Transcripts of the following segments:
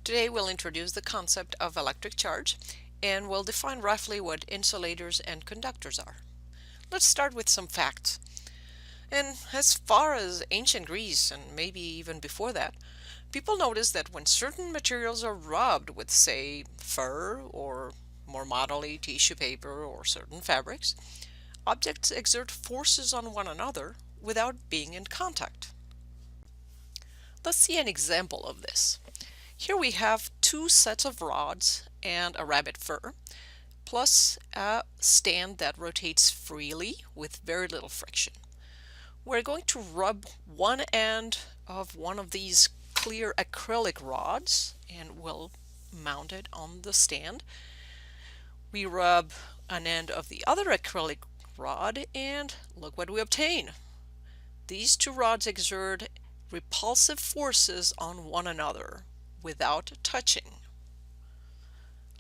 Today we'll introduce the concept of electric charge and we'll define roughly what insulators and conductors are. Let's start with some facts. And as far as ancient Greece and maybe even before that, people noticed that when certain materials are rubbed with, say, fur or more modernly tissue paper or certain fabrics, objects exert forces on one another without being in contact. Let's see an example of this. Here we have two sets of rods and a rabbit fur, plus a stand that rotates freely with very little friction. We're going to rub one end of one of these clear acrylic rods and we'll mount it on the stand. We rub an end of the other acrylic rod and look what we obtain. These two rods exert repulsive forces on one another without touching.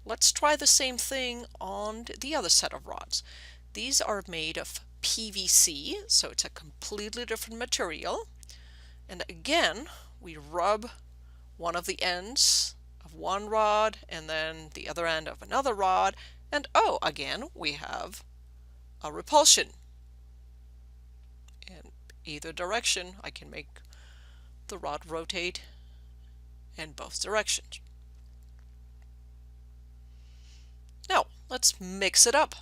Let's try the same thing on the other set of rods. These are made of PVC, so it's a completely different material. And again, we rub one of the ends of one rod and then the other end of another rod, and oh, again, we have a repulsion. In either direction, I can make the rod rotate in both directions. Now, let's mix it up.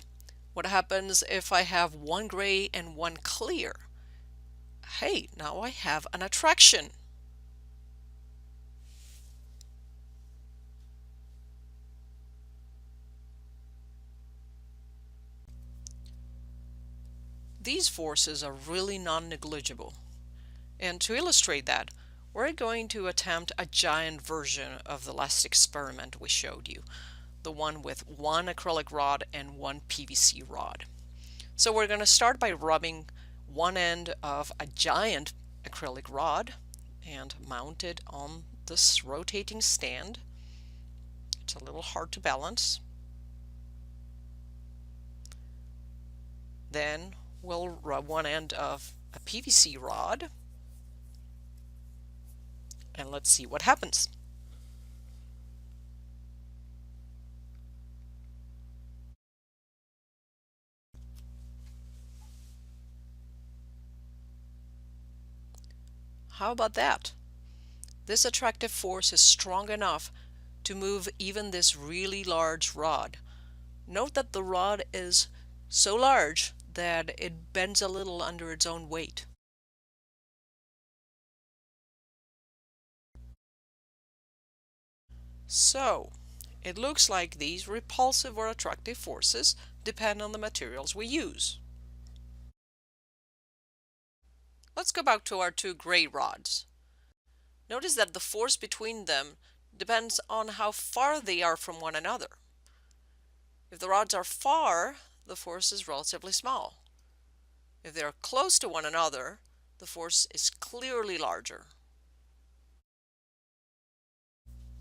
What happens if I have one gray and one clear? Hey, now I have an attraction. These forces are really non-negligible. And to illustrate that, we're going to attempt a giant version of the last experiment we showed you, the one with one acrylic rod and one PVC rod. So we're going to start by rubbing one end of a giant acrylic rod and mount it on this rotating stand. It's a little hard to balance. Then we'll rub one end of a PVC rod and let's see what happens. How about that? This attractive force is strong enough to move even this really large rod. Note that the rod is so large that it bends a little under its own weight. So, it looks like these repulsive or attractive forces depend on the materials we use. Let's go back to our two gray rods. Notice that the force between them depends on how far they are from one another. If the rods are far, the force is relatively small. If they are close to one another, the force is clearly larger.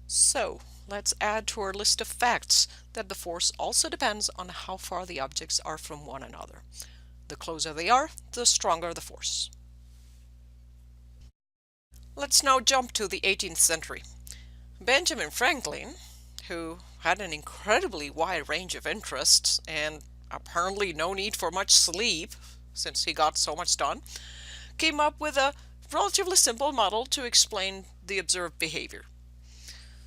So, let's add to our list of facts that the force also depends on how far the objects are from one another. The closer they are, the stronger the force. Let's now jump to the 18th century. Benjamin Franklin, who had an incredibly wide range of interests and apparently no need for much sleep since he got so much done, came up with a relatively simple model to explain the observed behavior.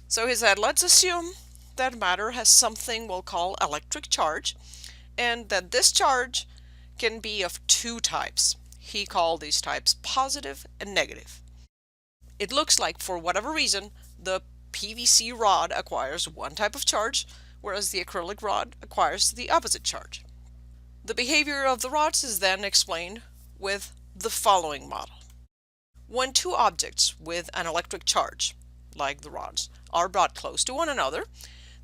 So he said, let's assume that matter has something we'll call electric charge, and that this charge can be of two types. He called these types positive and negative. It looks like, for whatever reason, the PVC rod acquires one type of charge, whereas the acrylic rod acquires the opposite charge. The behavior of the rods is then explained with the following model. When two objects with an electric charge, like the rods, are brought close to one another,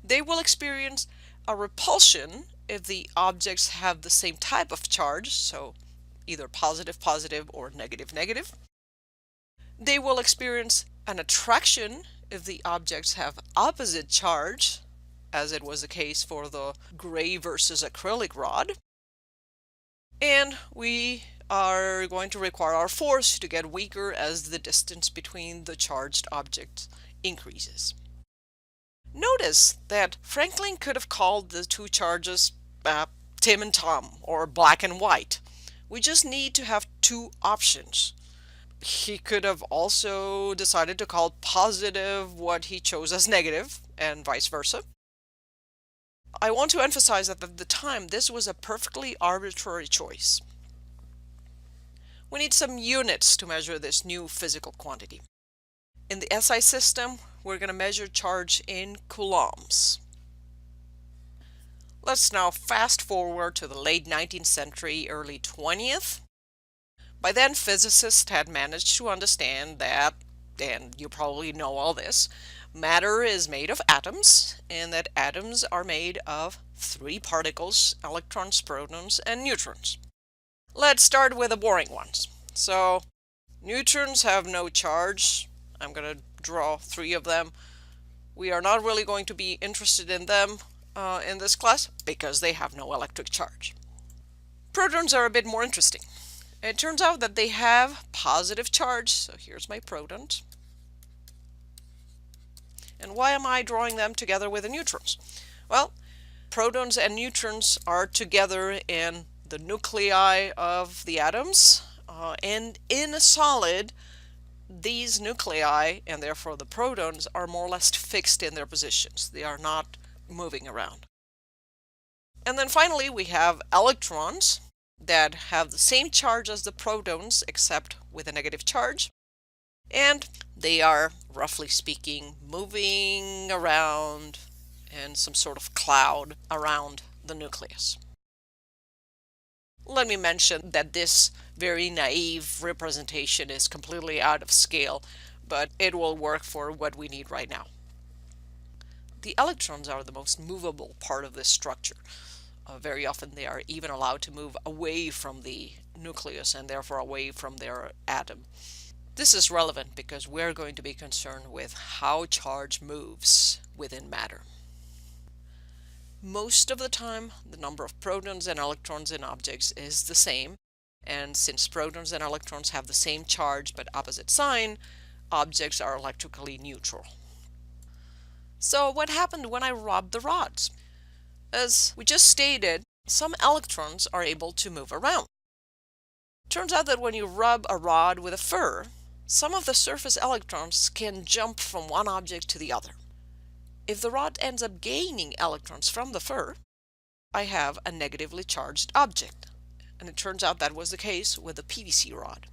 they will experience a repulsion if the objects have the same type of charge, so either positive positive or negative negative. They will experience an attraction if the objects have opposite charge, as it was the case for the gray versus acrylic rod. And we are going to require our force to get weaker as the distance between the charged objects increases. Notice that Franklin could have called the two charges Tim and Tom or black and white. We just need to have two options. He could have also decided to call positive what he chose as negative, and vice versa. I want to emphasize that at the time this was a perfectly arbitrary choice. We need some units to measure this new physical quantity. In the SI system, we're going to measure charge in coulombs. Let's now fast forward to the late 19th century, early 20th. By then, physicists had managed to understand that, and you probably know all this, matter is made of atoms, and that atoms are made of three particles: electrons, protons, and neutrons. Let's start with the boring ones. So, neutrons have no charge. I'm going to draw three of them. We are not really going to be interested in them in this class because they have no electric charge. Protons are a bit more interesting. It turns out that they have positive charge. So here's my protons. And why am I drawing them together with the neutrons? Well, protons and neutrons are together in the nuclei of the atoms, and in a solid, these nuclei, and therefore the protons, are more or less fixed in their positions. They are not moving around. And then finally we have electrons that have the same charge as the protons except with a negative charge, and they are, roughly speaking, moving around in some sort of cloud around the nucleus. Let me mention that this very naive representation is completely out of scale, but it will work for what we need right now. The electrons are the most movable part of this structure. Very often they are even allowed to move away from the nucleus and therefore away from their atom. This is relevant because we're going to be concerned with how charge moves within matter. Most of the time, the number of protons and electrons in objects is the same, and since protons and electrons have the same charge but opposite sign, objects are electrically neutral. So what happened when I rubbed the rods? As we just stated, some electrons are able to move around. Turns out that when you rub a rod with a fur, some of the surface electrons can jump from one object to the other. If the rod ends up gaining electrons from the fur, I have a negatively charged object. And it turns out that was the case with the PVC rod.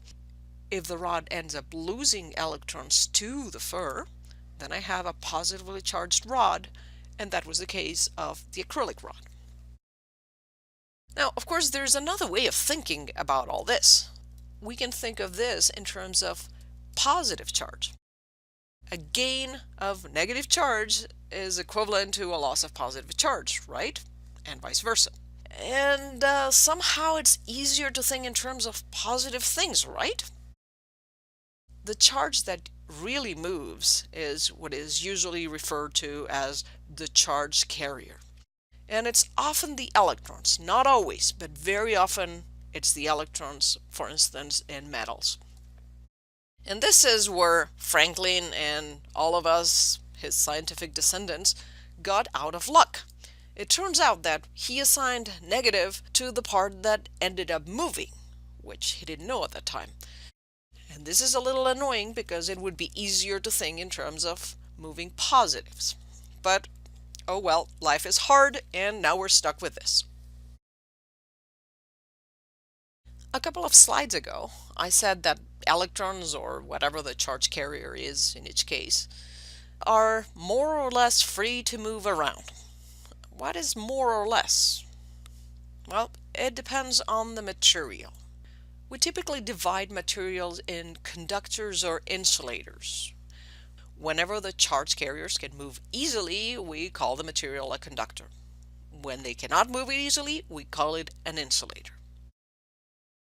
If the rod ends up losing electrons to the fur, then I have a positively charged rod, and that was the case of the acrylic rod. Now, of course, there's another way of thinking about all this. We can think of this in terms of positive charge. A gain of negative charge is equivalent to a loss of positive charge, right? And vice versa. And somehow it's easier to think in terms of positive things, right? The charge that really moves is what is usually referred to as the charge carrier. And it's often the electrons, not always, but very often it's the electrons, for instance, in metals. And this is where Franklin and all of us, his scientific descendants, got out of luck. It turns out that he assigned negative to the part that ended up moving, which he didn't know at the time. And this is a little annoying because it would be easier to think in terms of moving positives. But, oh well, life is hard, and now we're stuck with this. A couple of slides ago, I said that electrons, or whatever the charge carrier is in each case, are more or less free to move around. What is more or less? Well, it depends on the material. We typically divide materials in conductors or insulators. Whenever the charge carriers can move easily, we call the material a conductor. When they cannot move easily, we call it an insulator.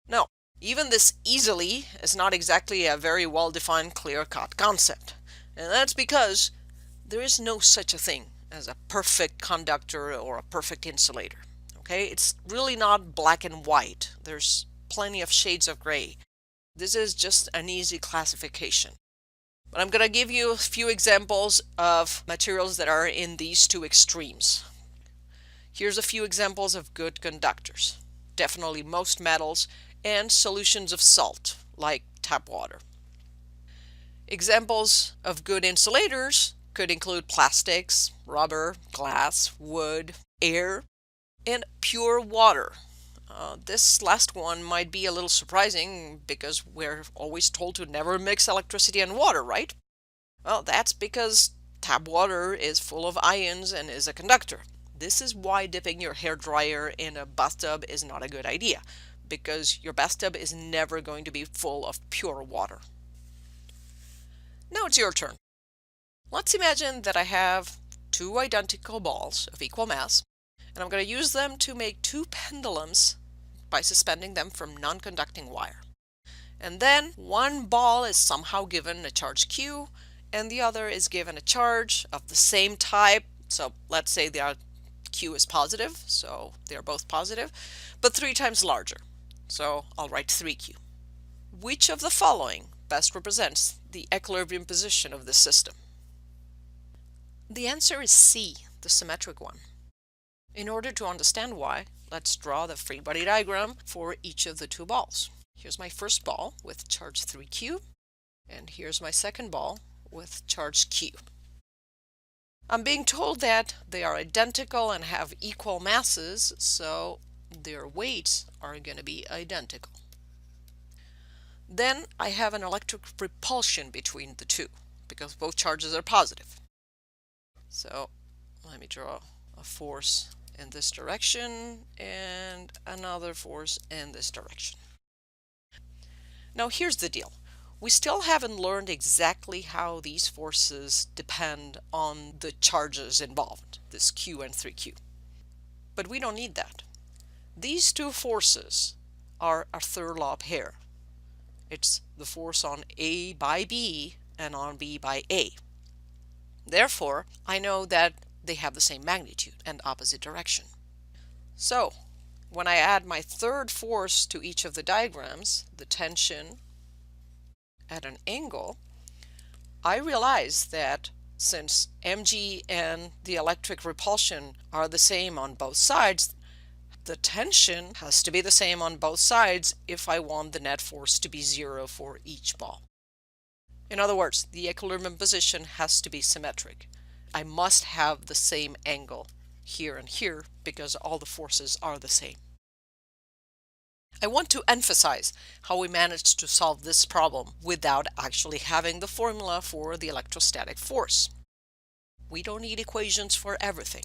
Now, even this easily is not exactly a very well-defined, clear-cut concept. And that's because there is no such a thing as a perfect conductor or a perfect insulator. Okay, it's really not black and white. There's plenty of shades of gray. This is just an easy classification. But I'm going to give you a few examples of materials that are in these two extremes. Here's a few examples of good conductors. Definitely most metals and solutions of salt, like tap water. Examples of good insulators could include plastics, rubber, glass, wood, air, and pure water. This last one might be a little surprising because we're always told to never mix electricity and water, right? Well, that's because tap water is full of ions and is a conductor. This is why dipping your hair dryer in a bathtub is not a good idea, because your bathtub is never going to be full of pure water. Now it's your turn. Let's imagine that I have two identical balls of equal mass, and I'm going to use them to make two pendulums by suspending them from non-conducting wire. And then one ball is somehow given a charge Q, and the other is given a charge of the same type. So let's say their Q is positive, so they're both positive, but 3 times larger. So I'll write 3Q. Which of the following best represents the equilibrium position of this system? The answer is C, the symmetric one. In order to understand why, let's draw the free body diagram for each of the two balls. Here's my first ball with charge 3Q, and here's my second ball with charge Q. I'm being told that they are identical and have equal masses, so their weights are going to be identical. Then I have an electric repulsion between the two, because both charges are positive. So let me draw a force in this direction and another force in this direction. Now here's the deal. We still haven't learned exactly how these forces depend on the charges involved, this Q and 3Q. But we don't need that. These two forces are a third law pair. It's the force on A by B and on B by A. Therefore, I know that they have the same magnitude and opposite direction. So, when I add my third force to each of the diagrams, the tension at an angle, I realize that since mg and the electric repulsion are the same on both sides, the tension has to be the same on both sides if I want the net force to be 0 for each ball. In other words, the equilibrium position has to be symmetric. I must have the same angle here and here because all the forces are the same. I want to emphasize how we managed to solve this problem without actually having the formula for the electrostatic force. We don't need equations for everything.